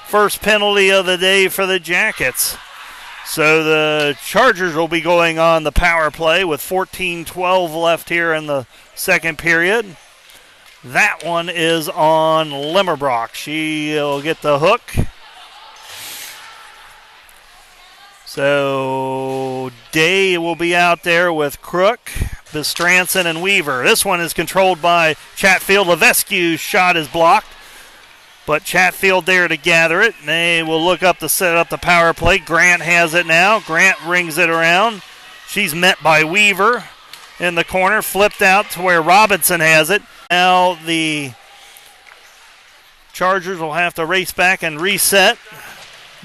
first penalty of the day for the Jackets. So the Chargers will be going on the power play with 14:12 left here in the second period. That one is on Lemmerbrock. She'll get the hook. So Day will be out there with Crook, Bestranson, and Weaver. This one is controlled by Chatfield. Levesque's shot is blocked, but Chatfield there to gather it. They will look up to set up the power play. Grant has it now. Grant rings it around. She's met by Weaver in the corner, flipped out to where Robinson has it. Now the Chargers will have to race back and reset.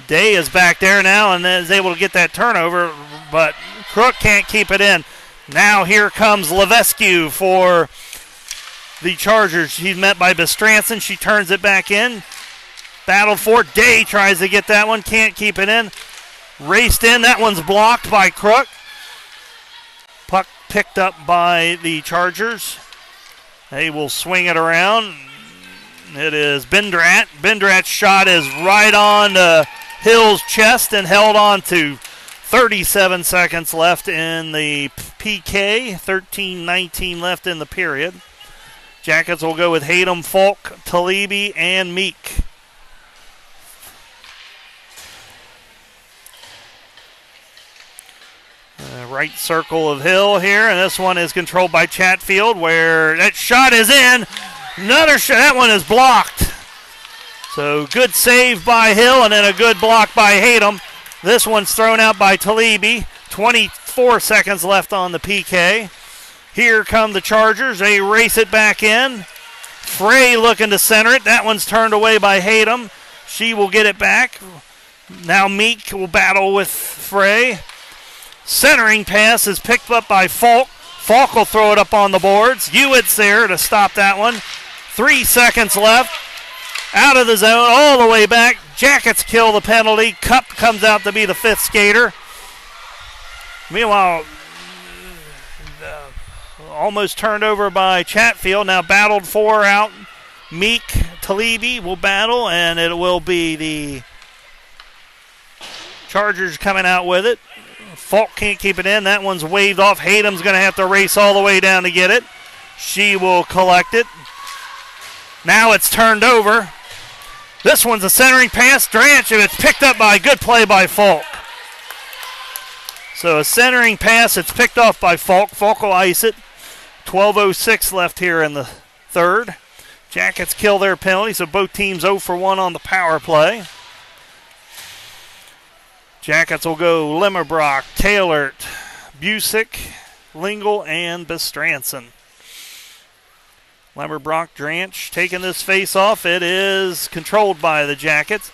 Day is back there now and is able to get that turnover, but Crook can't keep it in. Now here comes Levesque for the Chargers. She's met by Bestranson. She turns it back in. Battled for. Day tries to get that one. Can't keep it in. Raced in. That one's blocked by Crook. Puck picked up by the Chargers. They will swing it around. It is Bendrat. Bendrat's shot is right on Hill's chest and held on to. 37 seconds left in the PK. 13:19 left in the period. Jackets will go with Hatem, Falk, Talibi, and Meek. Right circle of Hill here, and this one is controlled by Chatfield, where that shot is in. Another shot. That one is blocked. So good save by Hill, and then a good block by Hatem. This one's thrown out by Talibi. 24 seconds left on the PK. Here come the Chargers. They race it back in. Frey looking to center it. That one's turned away by Hatem. She will get it back. Now Meek will battle with Frey. Centering pass is picked up by Falk. Falk will throw it up on the boards. Hewitt's there to stop that one. 3 seconds left. Out of the zone, all the way back. Jackets kill the penalty. Cup comes out to be the fifth skater. Meanwhile, almost turned over by Chatfield. Now battled for out. Meek, Talibi will battle, and it will be the Chargers coming out with it. Falk can't keep it in. That one's waved off. Hatem's going to have to race all the way down to get it. She will collect it. Now it's turned over. This one's a centering pass. Dranch, and it's picked up by a good play by Falk. So a centering pass. It's picked off by Falk. Falk will ice it. 12:06 left here in the third. Jackets kill their penalty, so both teams 0 for 1 on the power play. Jackets will go Limmerbrock, Taylor, Busick, Lingle, and Bestranson. Limmerbrock, Dranch taking this face off. It is controlled by the Jackets.